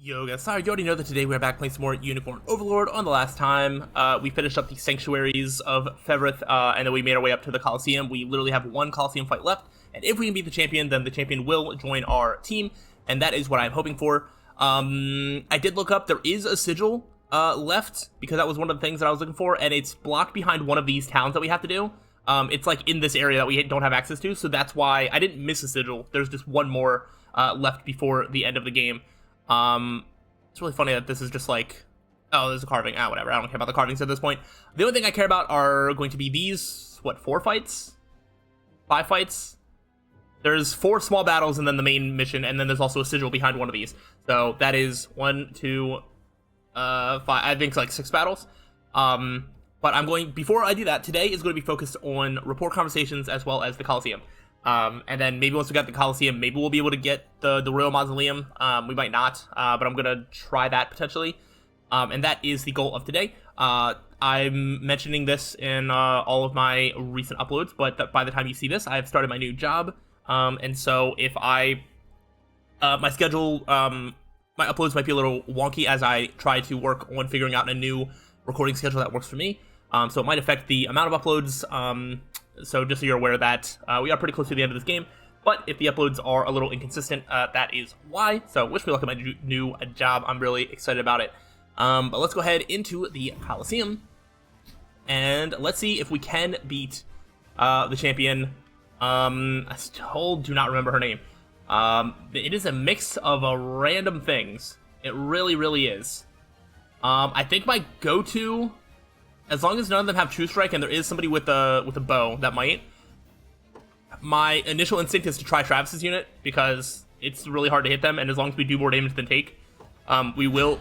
Yo guys, sorry, you already know that today we're back playing some more Unicorn Overlord. On the last time, we finished up the Sanctuaries of Fevrith, and then we made our way up to the Coliseum. We literally have one Coliseum fight left, and if we can beat the champion, then the champion will join our team, and that is what I'm hoping for. I did look up, there is a sigil left, because that was one of the things that I was looking for, and it's blocked behind one of these towns that we have to do. It's like in this area that we don't have access to, so that's why I didn't miss a sigil. There's just one more left before the end of the game. It's really funny that this is just like, oh, there's a carving. Whatever. I don't care about the carvings at this point. The only thing I care about are going to be these, what, 4 fights? 5 fights? There's 4 small battles and then the main mission, and then there's also a sigil behind one of these. So that is 1, 2, 5, I think it's like 6 battles. But I'm going, before I do that, today is going to be focused on rapport conversations as well as the Coliseum. And then maybe once we got the Coliseum, maybe we'll be able to get the Royal Mausoleum. We might not, but I'm going to try that potentially. And that is the goal of today. I'm mentioning this in all of my recent uploads, but by the time you see this, I've started my new job. And so if my schedule, my uploads might be a little wonky as I try to work on figuring out a new recording schedule that works for me. So it might affect the amount of uploads. So just so you're aware of that, we are pretty close to the end of this game, but if the uploads are a little inconsistent, that is why. So wish me luck in my new job. I'm really excited about it. But let's go ahead into the Coliseum, and let's see if we can beat the champion. I still do not remember her name. It is a mix of random things. It really, really is. I think my go-to, as long as none of them have True Strike and there is somebody with a bow that might, my initial instinct is to try Travis's unit because it's really hard to hit them, and as long as we do more damage than take, we will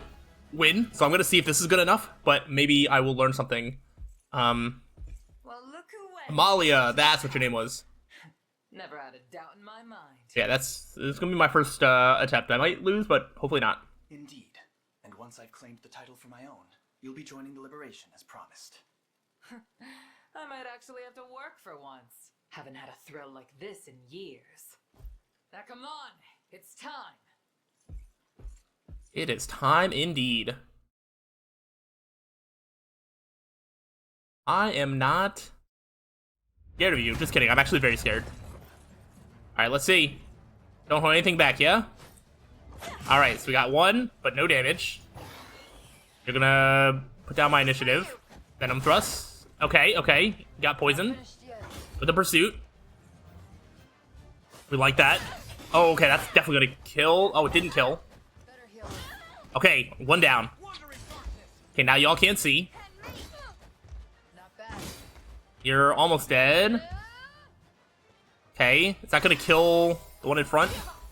win. So I'm going to see if this is good enough, but maybe I will learn something. Well, look who went. Amalia, that's what your name was. Never had a doubt in my mind. Yeah, this is going to be my first attempt. I might lose, but hopefully not. Indeed. And once I've claimed the title for my own, you'll be joining the Liberation as promised. I might actually have to work for once. Haven't had a thrill like this in years. Now come on, it's time. It is time indeed. I am not scared of you. Just kidding. I'm actually very scared. Alright, let's see. Don't hold anything back, yeah? Alright, so we got 1, but no damage. You're gonna put down my initiative. Venom Thrust. Okay. Got poison. With the pursuit. We like that. Oh, okay, that's definitely gonna kill. Oh, it didn't kill. Okay, 1 down. Okay, now y'all can't see. You're almost dead. Okay, is that gonna kill the one in front?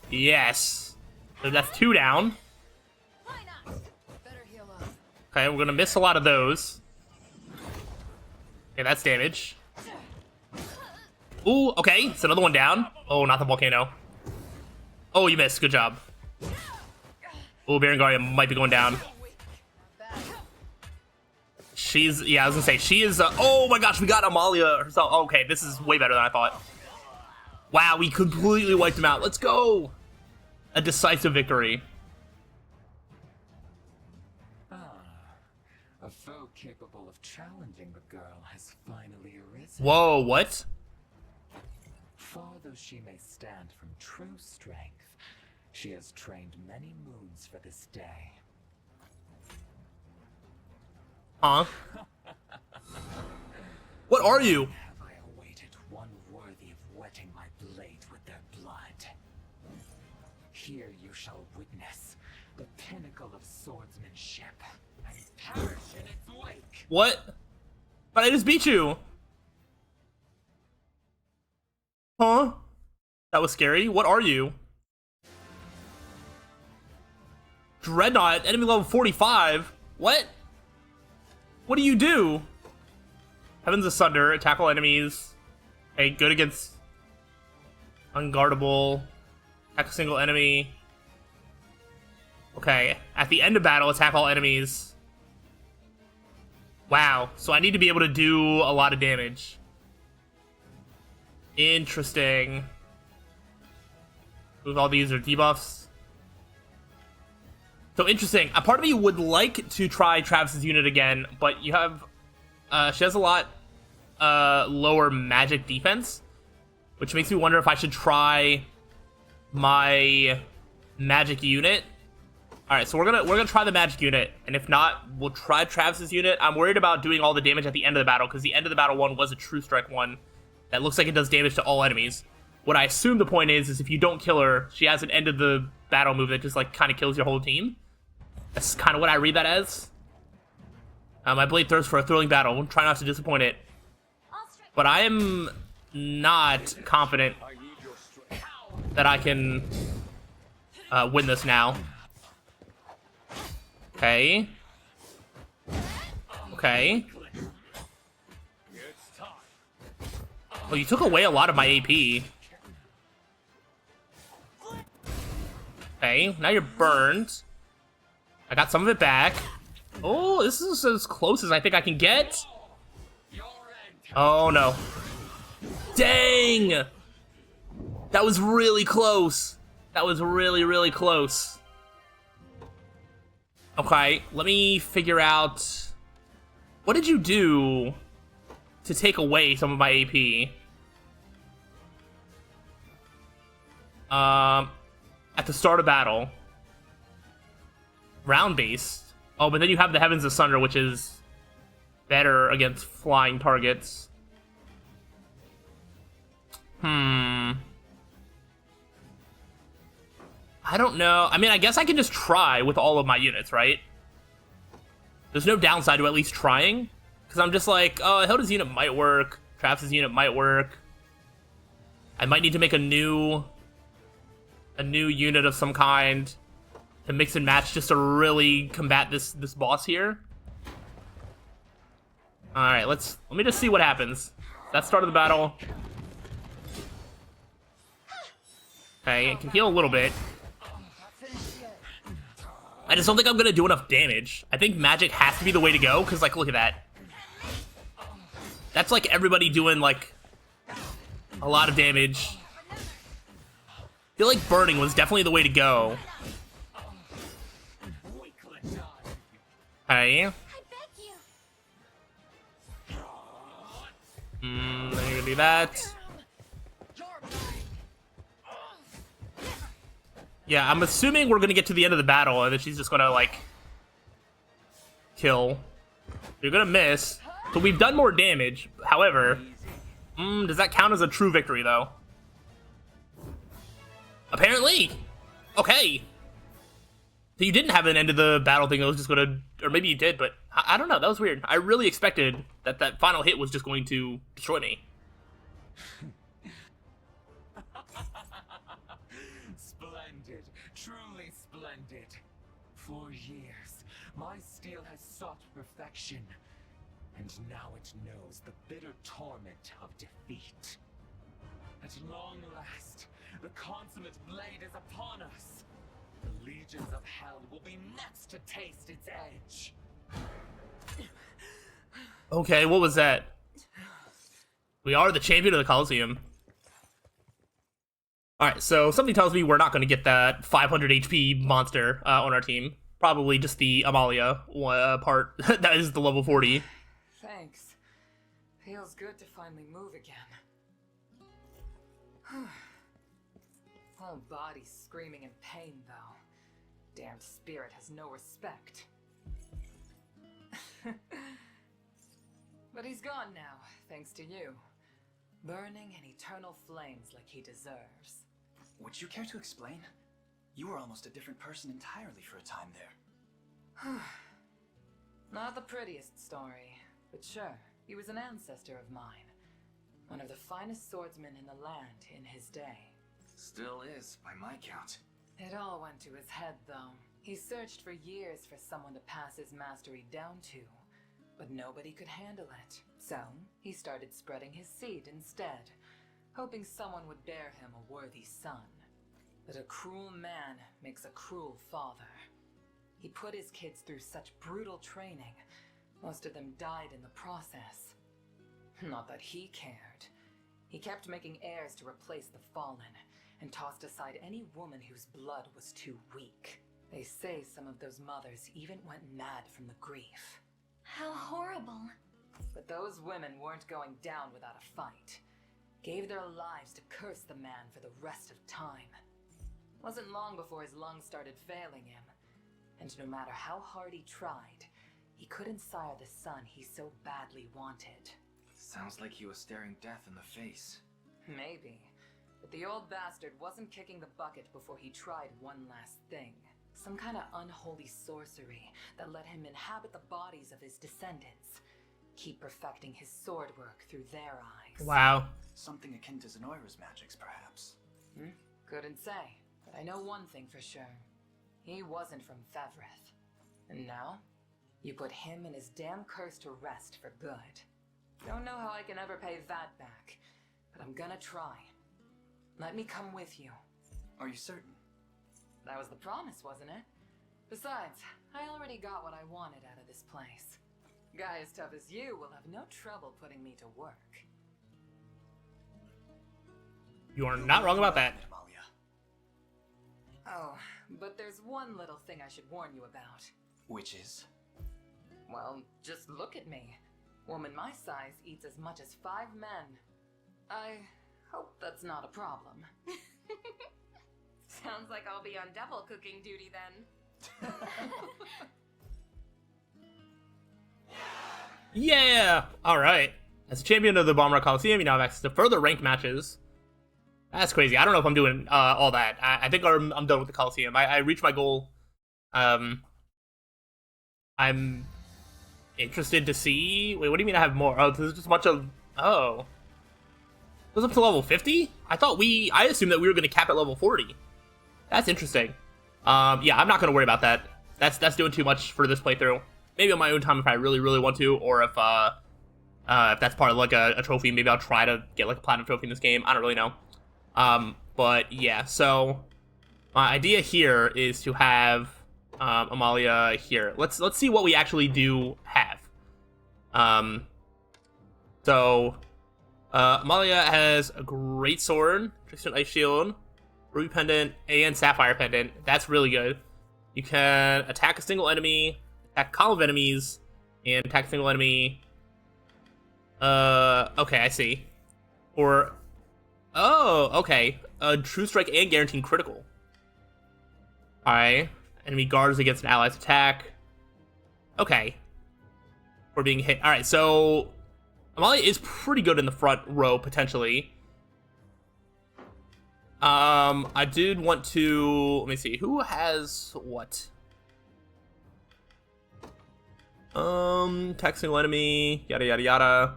Yes. So that's 2 down. Okay, we're gonna miss a lot of those. Okay, that's damage. Ooh, okay, it's another 1 down. Oh, not the volcano. Oh, you missed. Good job. Oh, Berengaria might be going down. Yeah, I was gonna say, she is, oh my gosh, we got Amalia herself. Okay, this is way better than I thought. Wow, we completely wiped him out. Let's go! A decisive victory. A foe capable of challenging the girl has finally arisen. Whoa, what? Far though she may stand from true strength, she has trained many moons for this day. Huh? What are you? Have I awaited one worthy of wetting my blade with their blood? Here you shall witness the pinnacle of swordsmanship and perish in its wake. What? But I just beat you. Huh? That was scary. What are you? Dreadnought, enemy level 45. What? What do you do? Heavens Asunder, attack all enemies. Okay, good against unguardable. Attack a single enemy. Okay, at the end of battle, attack all enemies. Wow, so I need to be able to do a lot of damage. Interesting. Move all these are debuffs. So interesting. A part of me would like to try Travis's unit again, but you have... she has a lot lower magic defense, which makes me wonder if I should try my magic unit. Alright, so we're gonna try the magic unit, and if not, we'll try Travis's unit. I'm worried about doing all the damage at the end of the battle, because the end of the battle one was a True Strike one that looks like it does damage to all enemies. What I assume the point is if you don't kill her, she has an end of the battle move that just, like, kind of kills your whole team. That's kind of what I read that as. My blade thirsts for a thrilling battle. Try not to disappoint it. But I am not confident that I can win this now. Okay. Okay. Oh, you took away a lot of my AP. Okay, now you're burned. I got some of it back. Oh, this is as close as I think I can get. Oh, no. Dang! That was really close. That was really, really close. Okay, let me figure out... What did you do to take away some of my AP? At the start of battle. Round-based. Oh, but then you have the Heavens Asunder, which is better against flying targets. I don't know. I mean, I guess I can just try with all of my units, right? There's no downside to at least trying. Because I'm just like, oh, Hilda's unit might work. Travis's unit might work. I might need to make a new unit of some kind to mix and match just to really combat this boss here. Alright, let me just see what happens. That's start of the battle. Okay, it can heal a little bit. I just don't think I'm gonna do enough damage. I think magic has to be the way to go, because, like, look at that. That's, like, everybody doing, like, a lot of damage. I feel like burning was definitely the way to go. Okay. Then you're gonna do that. Yeah, I'm assuming we're gonna get to the end of the battle and then she's just gonna, like, kill. You're gonna miss. So we've done more damage. However, does that count as a true victory, though? Apparently. Okay. So you didn't have an end of the battle thing. It was just gonna, or maybe you did, but I don't know. That was weird. I really expected that final hit was just going to destroy me. Splendid, truly splendid. For years, my steel has sought perfection, and now it knows the bitter torment of defeat. At long last, the consummate blade is upon us. The legions of hell will be next to taste its edge. Okay, what was that? We are the champion of the Coliseum. Alright, so something tells me we're not going to get that 500 HP monster on our team. Probably just the Amalia part. That is the level 40. Thanks. Feels good to finally move again. Whole body's screaming in pain, though. Damned spirit has no respect. But he's gone now, thanks to you. Burning in eternal flames like he deserves. Would you care to explain? You were almost a different person entirely for a time there. Not the prettiest story, but sure, he was an ancestor of mine. One of the finest swordsmen in the land in his day. Still is, by my count. It all went to his head, though. He searched for years for someone to pass his mastery down to, but nobody could handle it. So, he started spreading his seed instead, hoping someone would bear him a worthy son. But a cruel man makes a cruel father. He put his kids through such brutal training, most of them died in the process. Not that he cared. He kept making heirs to replace the fallen, and tossed aside any woman whose blood was too weak. They say some of those mothers even went mad from the grief. How horrible. But those women weren't going down without a fight. Gave their lives to curse the man for the rest of time. Wasn't long before his lungs started failing him. And no matter how hard he tried, he couldn't sire the son he so badly wanted. Sounds like he was staring death in the face. Maybe. But the old bastard wasn't kicking the bucket before he tried one last thing. Some kind of unholy sorcery that let him inhabit the bodies of his descendants. Keep perfecting his sword work through their eyes. Wow. Something akin to Zenoira's magics, perhaps. Couldn't say. But I know one thing for sure. He wasn't from Fevrith. And now, you put him and his damn curse to rest for good. Don't know how I can ever pay that back, but I'm gonna try. Let me come with you. Are you certain? That was the promise, wasn't it? Besides, I already got what I wanted out of this place. Guy as tough as you will have no trouble putting me to work. You are not wrong about that. Amalia. Oh, but there's one little thing I should warn you about. Which is? Well, just look at me. Woman my size eats as much as 5 men. I hope that's not a problem. Sounds like I'll be on double cooking duty then. Yeah! Alright. As champion of the Bomber Coliseum, you now have access to further ranked matches. That's crazy. I don't know if I'm doing all that. I think I'm done with the Coliseum. I reached my goal. I'm interested to see... Wait, what do you mean I have more? Oh, this is just a bunch of... Oh. It was up to level 50? I assumed that we were going to cap at level 40. That's interesting. Yeah, I'm not going to worry about that. That's doing too much for this playthrough. Maybe on my own time if I really, really want to, or if that's part of like a trophy, maybe I'll try to get like a platinum trophy in this game. I don't really know. But yeah, so my idea here is to have Amalia here. Let's see what we actually do have. So Amalia has a great sword, Trickstone Ice Shield, Ruby Pendant, and Sapphire Pendant. That's really good. You can attack a single enemy, attack a column of enemies, and attack a single enemy. Okay, I see. Or, oh, okay. True Strike and guaranteed critical. Alright. Enemy guards against an ally's attack. Okay. We're being hit. Alright, so Amalia is pretty good in the front row, potentially. I did want to... Let me see. Who has what? Attack single enemy, yada yada yada.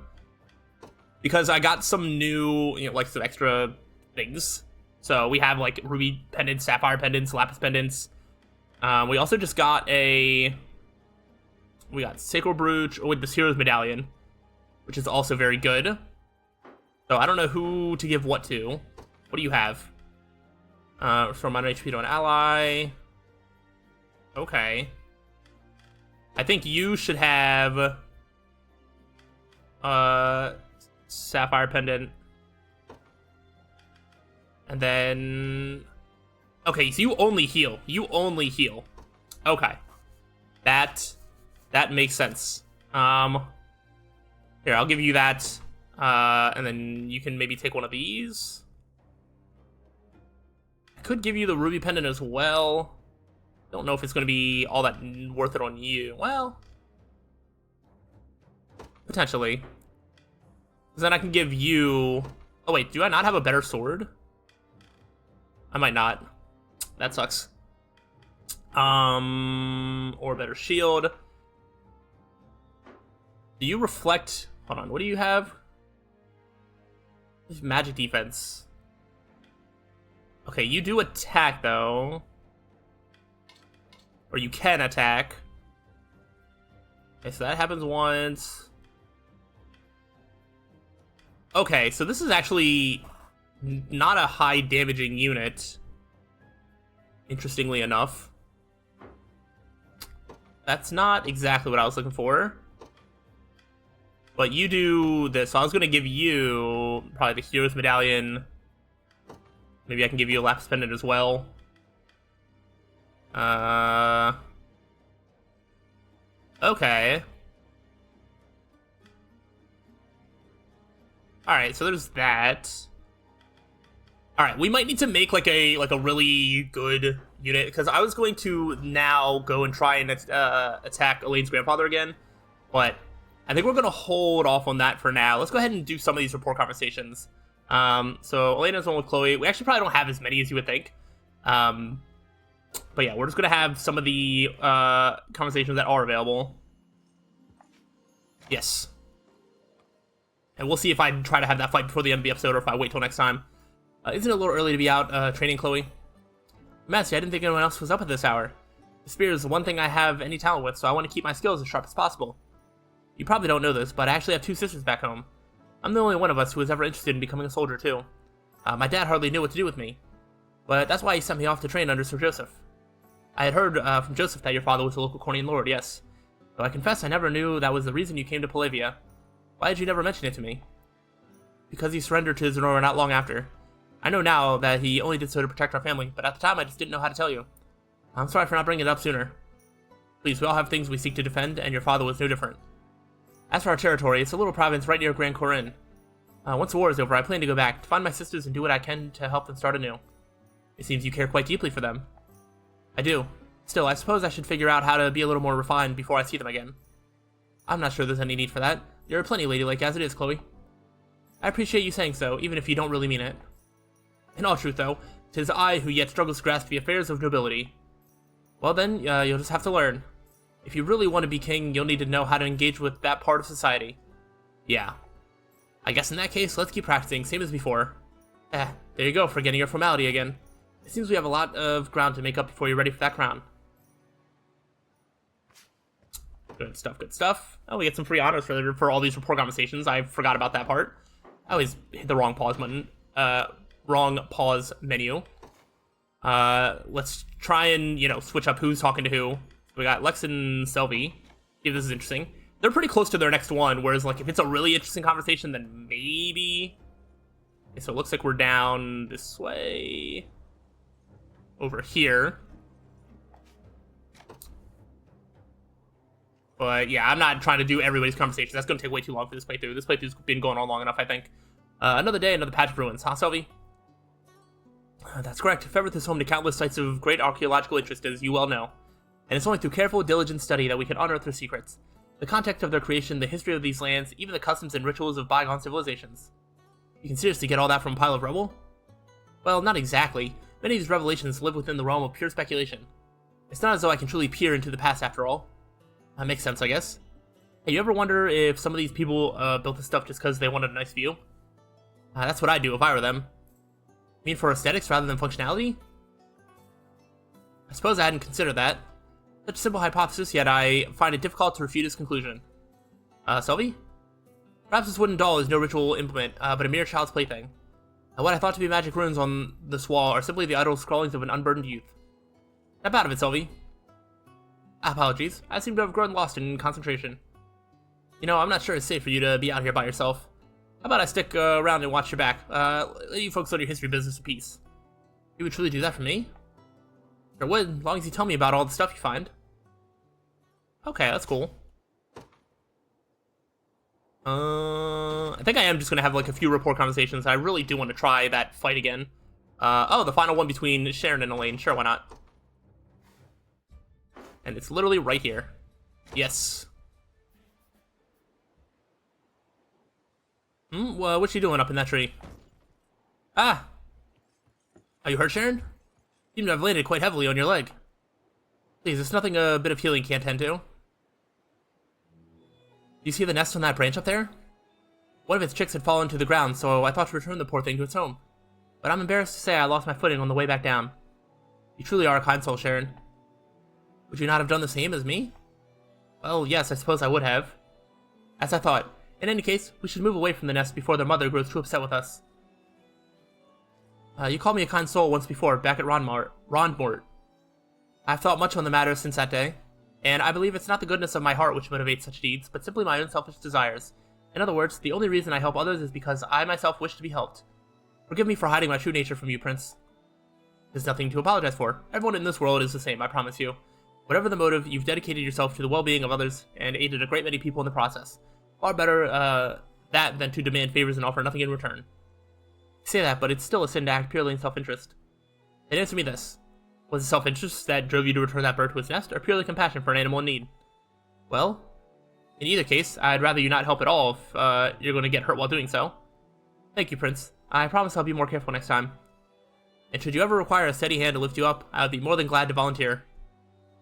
Because I got some new, like some extra things. So we have like Ruby Pendants, Sapphire Pendants, Lapis Pendants. We also just got we got Sacred Brooch with the Hero's Medallion, which is also very good. So I don't know who to give what to. What do you have? Restore minor HP to an ally. Okay. I think you should have Sapphire Pendant. And then... Okay, so you only heal. You only heal. Okay. That makes sense. Here, I'll give you that. And then you can maybe take one of these. I could give you the Ruby Pendant as well. Don't know if it's going to be all that worth it on you. Well, potentially. Because then I can give you... Oh, wait, do I not have a better sword? I might not. That sucks. Or a better shield. Do you reflect... Hold on, what do you have? This is magic defense. Okay, you do attack, though. Or you can attack. Okay, so that happens once. Okay, so this is actually not a high damaging unit. Interestingly enough. That's not exactly what I was looking for. But you do this. So I was going to give you probably the Hero's Medallion. Maybe I can give you a Lapis Pendant as well. Okay. Alright, so there's that. Alright, we might need to make like a really good unit, because I was going to now go and try and attack Elaine's grandfather again, but I think we're going to hold off on that for now. Let's go ahead and do some of these rapport conversations. So Elaine has one with Chloe. We actually probably don't have as many as you would think. But yeah, we're just going to have some of the conversations that are available. Yes. And we'll see if I try to have that fight before the end of the episode or if I wait till next time. Isn't it a little early to be out training, Chloe? Master, I didn't think anyone else was up at this hour. The spear is the one thing I have any talent with, so I want to keep my skills as sharp as possible. You probably don't know this, but I actually have 2 sisters back home. I'm the only one of us who was ever interested in becoming a soldier, too. My dad hardly knew what to do with me, but that's why he sent me off to train under Sir Joseph. I had heard from Joseph that your father was a local Cornian lord, yes. Though I confess I never knew that was the reason you came to Palavia. Why did you never mention it to me? Because he surrendered to Zenora not long after. I know now that he only did so to protect our family, but at the time I just didn't know how to tell you. I'm sorry for not bringing it up sooner. Please, we all have things we seek to defend, and your father was no different. As for our territory, it's a little province right near Grand Corinne. Once the war is over, I plan to go back, to find my sisters and do what I can to help them start anew. It seems you care quite deeply for them. I do. Still, I suppose I should figure out how to be a little more refined before I see them again. I'm not sure there's any need for that. You're plenty ladylike as it is, Chloe. I appreciate you saying so, even if you don't really mean it. In all truth, though, 'tis I who yet struggles to grasp the affairs of nobility. Well then, you'll just have to learn. If you really want to be king, you'll need to know how to engage with that part of society. Yeah. I guess in that case, let's keep practicing, same as before. There you go, forgetting your formality again. It seems we have a lot of ground to make up before you're ready for that crown. Good stuff, good stuff. Oh, we get some free honors for all these rapport conversations. I forgot about that part. I always hit the wrong pause button. Wrong pause menu. Let's try and, switch up who's talking to who. We got Lex and Selby. Yeah, this is interesting. They're pretty close to their next one, whereas, like, if it's a really interesting conversation, then maybe... Okay, so it looks like we're down this way. Over here. But, yeah, I'm not trying to do everybody's conversation. That's going to take way too long for this playthrough. This playthrough's been going on long enough, I think. Another day, another patch of ruins, huh, Selby? That's correct. Fevrith is home to countless sites of great archaeological interest, as you well know. And it's only through careful, diligent study that we can unearth their secrets. The context of their creation, the history of these lands, even the customs and rituals of bygone civilizations. You can seriously get all that from a pile of rubble? Well, not exactly. Many of these revelations live within the realm of pure speculation. It's not as though I can truly peer into the past after all. That makes sense, I guess. Hey, you ever wonder if some of these people built this stuff just because they wanted a nice view? That's what I'd do if I were them. I mean, for aesthetics rather than functionality? I suppose I hadn't considered that. Such a simple hypothesis, yet I find it difficult to refute its conclusion. Selby? Perhaps this wooden doll is no ritual implement, but a mere child's plaything. What I thought to be magic runes on this wall are simply the idle scrawlings of an unburdened youth. Snap out of it, Selby. Apologies, I seem to have grown lost in concentration. I'm not sure it's safe for you to be out here by yourself. How about I stick around and watch your back? Let you focus on your history business in peace. You would truly do that for me? Sure would, as long as you tell me about all the stuff you find. Okay, that's cool. I think I am just gonna have like a few rapport conversations. I really do want to try that fight again. Oh, the final one between Sharon and Elaine. Sure, why not? And it's literally right here. Yes. Well, what's she doing up in that tree? Ah! Are you hurt, Sharon? You seem to have landed quite heavily on your leg. Please, there's nothing a bit of healing can't tend to. Do you see the nest on that branch up there? One of its chicks had fallen to the ground, so I thought to return the poor thing to its home. But I'm embarrassed to say I lost my footing on the way back down. You truly are a kind soul, Sharon. Would you not have done the same as me? Well, yes, I suppose I would have. As I thought. In any case, we should move away from the nest before their mother grows too upset with us. You called me a kind soul once before, back at Rondmort. I've thought much on the matter since that day, and I believe it's not the goodness of my heart which motivates such deeds, but simply my own selfish desires. In other words, the only reason I help others is because I myself wish to be helped. Forgive me for hiding my true nature from you, Prince. There's nothing to apologize for. Everyone in this world is the same, I promise you. Whatever the motive, you've dedicated yourself to the well-being of others and aided a great many people in the process. Far better that than to demand favors and offer nothing in return. I say that, but it's still a sin to act purely in self-interest. And answer me this. Was it self-interest that drove you to return that bird to its nest, or purely compassion for an animal in need? Well, in either case, I'd rather you not help at all if you're going to get hurt while doing so. Thank you, Prince. I promise I'll be more careful next time. And should you ever require a steady hand to lift you up, I would be more than glad to volunteer.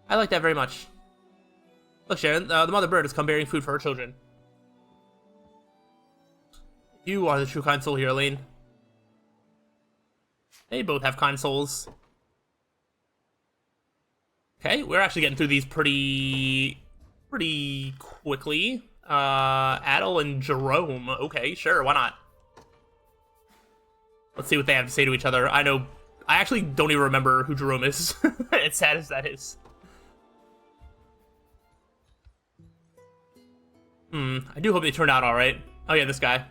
I like that very much. Look, Sharon, the mother bird has come bearing food for her children. You are the true kind soul here, Alain. They both have kind souls. Okay, we're actually getting through these pretty quickly. Adel and Jerome. Okay, sure, why not? Let's see what they have to say to each other. I actually don't even remember who Jerome is. As sad as that is. I do hope they turned out alright. Oh yeah, this guy.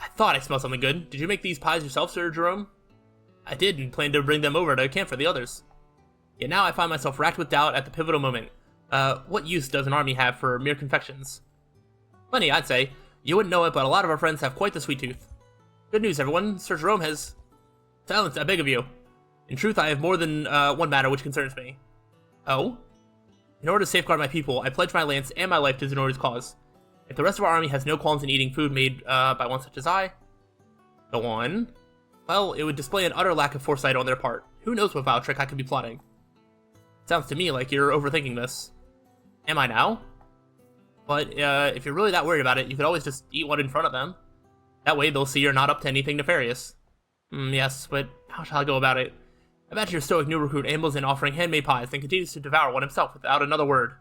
I thought I smelled something good. Did you make these pies yourself, Sir Jerome? I did, and planned to bring them over to camp for the others. Yet now I find myself racked with doubt at the pivotal moment. What use does an army have for mere confections? Plenty, I'd say. You wouldn't know it, but a lot of our friends have quite the sweet tooth. Good news, everyone. Sir Jerome has... Silence, I beg of you. In truth, I have more than one matter which concerns me. Oh? In order to safeguard my people, I pledge my lance and my life to Zenor's cause. If the rest of our army has no qualms in eating food made by one such as I... Go on. Well, it would display an utter lack of foresight on their part. Who knows what vile trick I could be plotting. Sounds to me like you're overthinking this. Am I now? But if you're really that worried about it, you could always just eat one in front of them. That way they'll see you're not up to anything nefarious. Yes, but how shall I go about it? Imagine your stoic new recruit ambles in offering handmade pies, then continues to devour one himself without another word.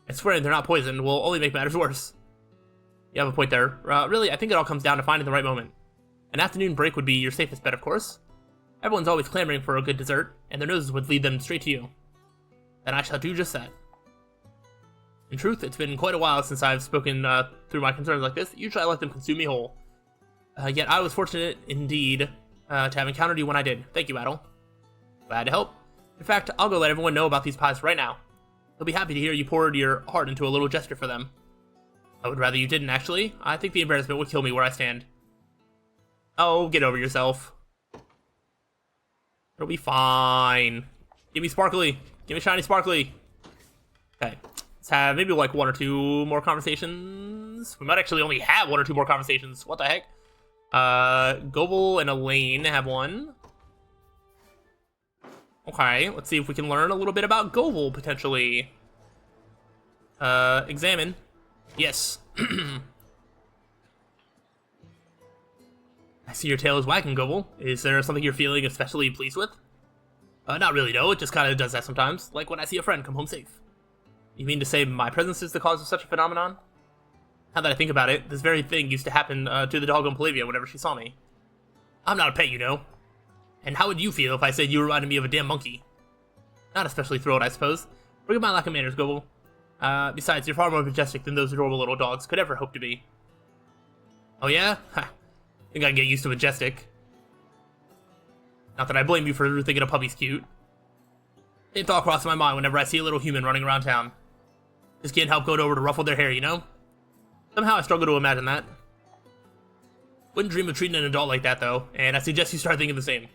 And swearing they're not poisoned will only make matters worse. You have a point there. Really, I think it all comes down to finding the right moment. An afternoon break would be your safest bet, of course. Everyone's always clamoring for a good dessert, and their noses would lead them straight to you. Then I shall do just that. In truth, it's been quite a while since I've spoken through my concerns like this. Usually I let them consume me whole. Yet I was fortunate, indeed, to have encountered you when I did. Thank you, Adel. Glad to help. In fact, I'll go let everyone know about these pies right now. They'll be happy to hear you poured your heart into a little gesture for them. I would rather you didn't, actually. I think the embarrassment would kill me where I stand. Oh, get over yourself. It'll be fine. Give me sparkly. Give me shiny sparkly. Okay. Let's have maybe like one or two more conversations. We might actually only have one or two more conversations. What the heck? Goebel and Alain have one. Okay, let's see if we can learn a little bit about Goebel, potentially. Examine. Yes. I see your tail is wagging, Goebel. Is there something you're feeling especially pleased with? Not really, no. It just kind of does that sometimes. Like when I see a friend come home safe. You mean to say my presence is the cause of such a phenomenon? Now that I think about it, this very thing used to happen to the dog on Palavia whenever she saw me. I'm not a pet, you know. And how would you feel if I said you reminded me of a damn monkey? Not especially thrilled, I suppose. Forgive my lack of manners, Goebel. Besides, you're far more majestic than those adorable little dogs could ever hope to be. Oh yeah? Ha. Think I can get used to majestic. Not that I blame you for thinking a puppy's cute. Same thought crosses my mind whenever I see a little human running around town. Just can't help going over to ruffle their hair, you know? Somehow I struggle to imagine that. Wouldn't dream of treating an adult like that, though, and I suggest you start thinking the same.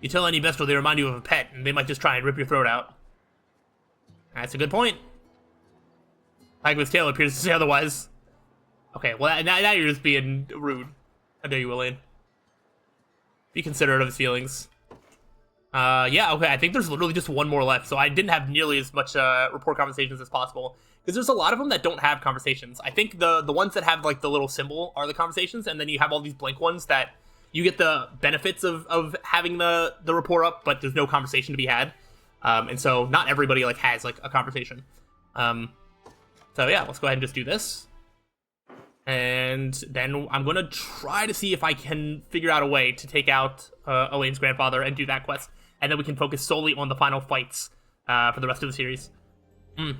You tell any bestial they remind you of a pet, and they might just try and rip your throat out. That's a good point. Hagrid's tail appears to say otherwise. Okay, well, now you're just being rude. How dare you, Alain? Be considerate of his feelings. Yeah, okay, I think there's literally just one more left, so I didn't have nearly as much report conversations as possible. Because there's a lot of them that don't have conversations. I think the ones that have, like, the little symbol are the conversations, and then you have all these blank ones that you get the benefits of having the report up, but there's no conversation to be had. And so not everybody, like, has, like, a conversation. So yeah, let's go ahead and just do this. And then I'm going to try to see if I can figure out a way to take out Elaine's grandfather and do that quest. And then we can focus solely on the final fights for the rest of the series. A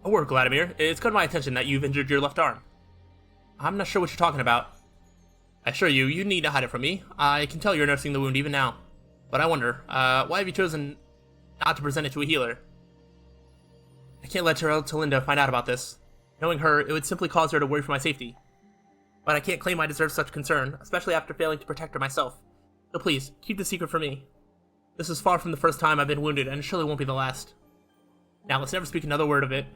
word, Vladimir. It's caught my attention that you've injured your left arm. I'm not sure what you're talking about. I assure you, you need to hide it from me. I can tell you're nursing the wound even now. But I wonder, why have you chosen not to present it to a healer? I can't let Linda find out about this. Knowing her, it would simply cause her to worry for my safety. But I can't claim I deserve such concern, especially after failing to protect her myself. So please, keep the secret from me. This is far from the first time I've been wounded, and it surely won't be the last. Now, let's never speak another word of it.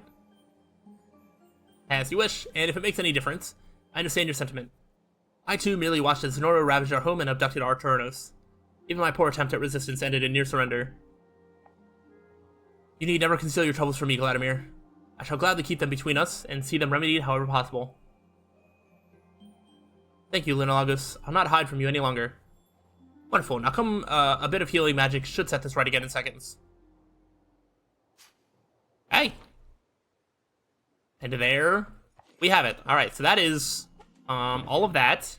As you wish, and if it makes any difference, I understand your sentiment. I too merely watched as Slyroh ravaged our home and abducted our Turanos. Even my poor attempt at resistance ended in near surrender. You need never conceal your troubles from me, Vladimir. I shall gladly keep them between us, and see them remedied however possible. Thank you, Linolagus. I'll not hide from you any longer. Wonderful. Now come, a bit of healing magic should set this right again in seconds. Hey! And there we have it. Alright, so that is, all of that.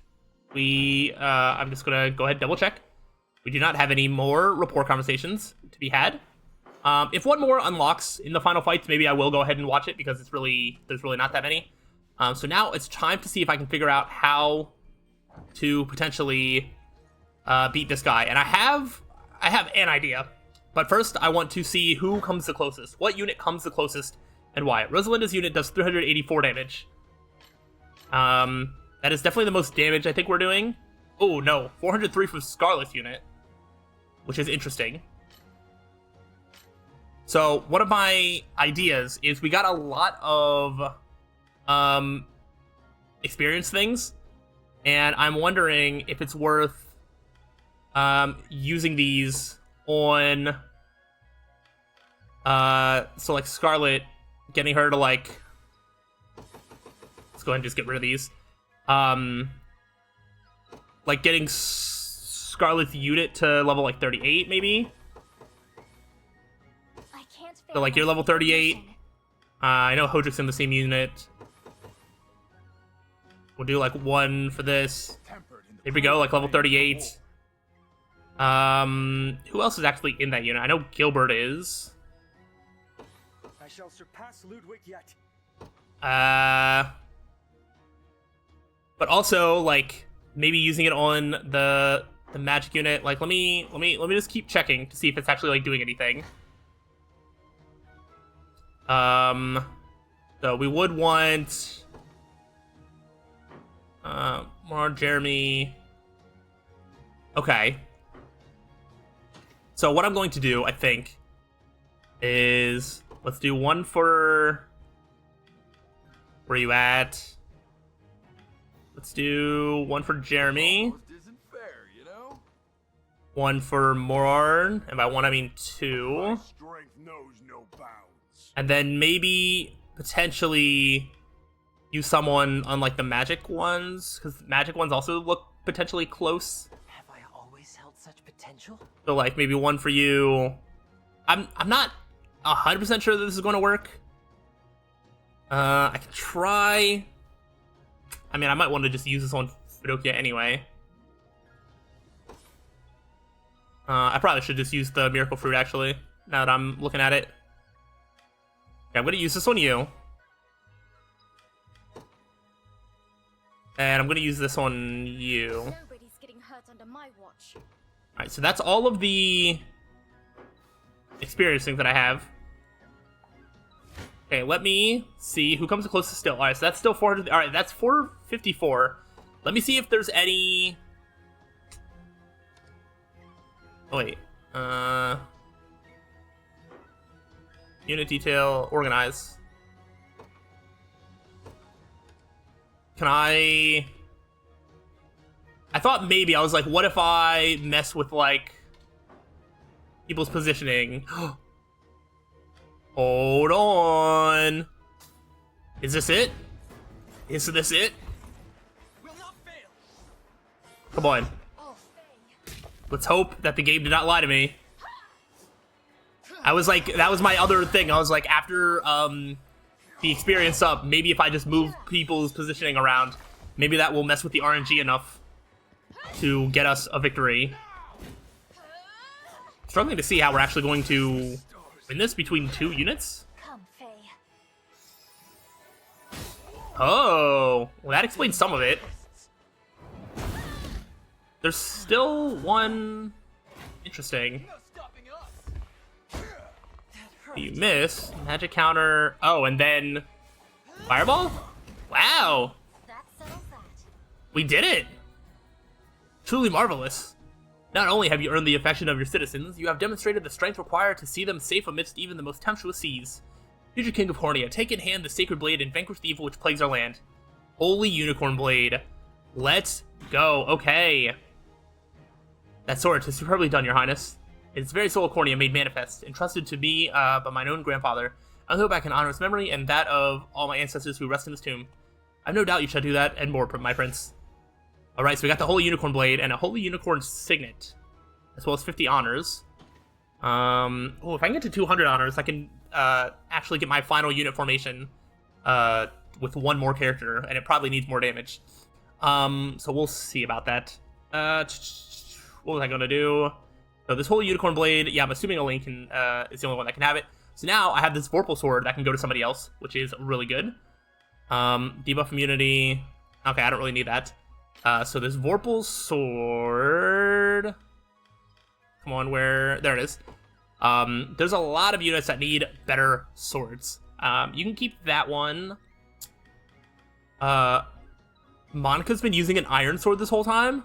I'm just gonna go ahead and double check. We do not have any more rapport conversations to be had. If one more unlocks in the final fights, maybe I will go ahead and watch it, because there's really not that many. So now it's time to see if I can figure out how to potentially beat this guy. And I have an idea. But first, I want to see who comes the closest. What unit comes the closest, and why. Rosalinda's unit does 384 damage. That is definitely the most damage I think we're doing. Oh, no. 403 from Scarlet's unit, which is interesting. So, one of my ideas is we got a lot of experience things, and I'm wondering if it's worth using these on so like Scarlet, getting her to like, let's go ahead and just get rid of these, like getting Scarlet's unit to level like 38 maybe. So like you're level 38. I know Hodrick's in the same unit. We'll do like one for this. Here we go, like level 38. Who else is actually in that unit? I know Gilbert is. I shall surpass Ludwig yet. But also like maybe using it on the magic unit. Like let me just keep checking to see if it's actually like doing anything. So we would want more Jeremy. Okay. So what I'm going to do, I think, is let's do one for, where are you at? Let's do one for Jeremy. Isn't fair, you know? One for Morarn, and by one I mean two. Strength knows no bounds. And then maybe potentially use someone on like the magic ones, because magic ones also look potentially close. Have I always held such potential? So like maybe one for you. I'm not 100% sure that this is going to work. I can try. I mean, I might want to just use this on Fidokia anyway. I probably should just use the Miracle Fruit, actually, now that I'm looking at it. Okay, I'm going to use this on you. And I'm going to use this on you. Nobody's getting hurt under my watch. Alright, so that's all of the experience things that I have. Okay, let me see who comes the closest still. Alright, so that's still 400. Alright, that's 454. Let me see if there's any... Oh, wait. Unit detail, organize. Can I thought maybe, I was like, what if I mess with, like, people's positioning? Hold on. Is this it? Is this it? Come on. Let's hope that the game did not lie to me. I was like, that was my other thing. I was like, after the experience up, maybe if I just move people's positioning around, maybe that will mess with the RNG enough to get us a victory. Struggling to see how we're actually going to win this between two units. Come, Faye. Oh, well, that explains some of it. There's still one... Interesting. You miss. Magic counter. Oh, and then... Fireball? Wow! That settles that. We did it! Truly marvelous. Not only have you earned the affection of your citizens, you have demonstrated the strength required to see them safe amidst even the most tempestuous seas. Future King of Hornia, take in hand the sacred blade and vanquish the evil which plagues our land. Holy Unicorn Blade. Let's go. Okay. That sword is superbly done, Your Highness. Its very soul of Cornea made manifest, entrusted to me by mine own grandfather. I hope I can honor his memory and that of all my ancestors who rest in this tomb. I have no doubt you shall do that and more, my prince. Alright, so we got the Holy Unicorn Blade and a Holy Unicorn Signet, as well as 50 honors. Oh, if I can get to 200 honors, I can actually get my final unit formation with one more character, and it probably needs more damage. So we'll see about that. What was I gonna do? So this Holy Unicorn Blade, yeah, I'm assuming Alain is the only one that can have it. So now I have this Vorpal Sword that can go to somebody else, which is really good. Debuff immunity. Okay, I don't really need that. So this Vorpal Sword... Come on, where... There it is. There's a lot of units that need better swords. You can keep that one. Monica's been using an iron sword this whole time?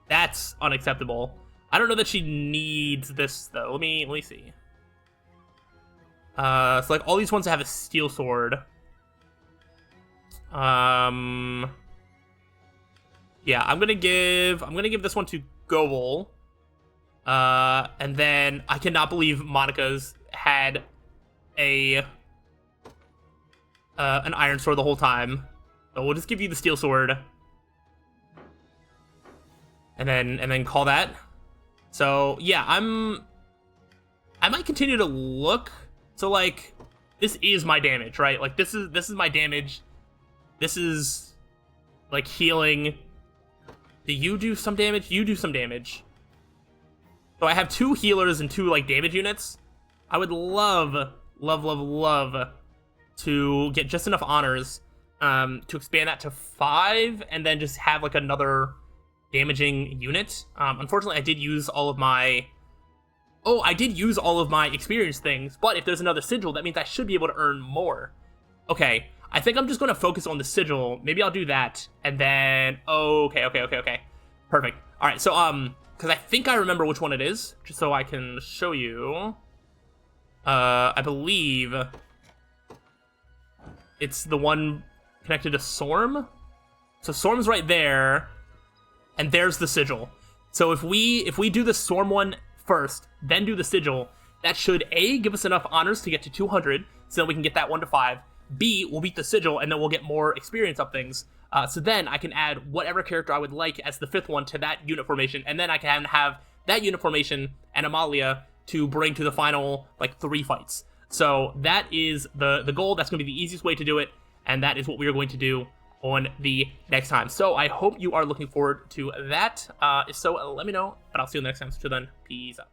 That's unacceptable. I don't know that she needs this, though. Let me see. So like all these ones that have a steel sword. Yeah, I'm gonna give this one to Goble. And then I cannot believe Monica's had an iron sword the whole time. So we'll just give you the steel sword. And then call that. So yeah, I might continue to look. So like, this is my damage, right? Like this is my damage. This is like healing. Do you do some damage? You do some damage. So I have 2 healers and 2 like damage units. I would love to get just enough honors to expand that to 5 and then just have like another damaging unit. Unfortunately, I did use all of my... Oh, I did use all of my experience things, but if there's another sigil, that means I should be able to earn more. Okay, I think I'm just going to focus on the sigil. Maybe I'll do that, and then... Okay. Perfect. Alright, so, because I think I remember which one it is, just so I can show you. I believe it's the one connected to Sorm. So Sorm's right there, and there's the sigil. So if we do the Sorm one first, then do the sigil, that should A, give us enough honors to get to 200, so then we can get that 1 to 5. B, we'll beat the sigil, and then we'll get more experience up things. So then I can add whatever character I would like as the 5th one to that unit formation, and then I can have that unit formation and Amalia to bring to the final, like, 3 fights. So that is the goal. That's going to be the easiest way to do it, and that is what we are going to do on the next time. So I hope you are looking forward to that. If so, let me know, but I'll see you next time. So then, peace out.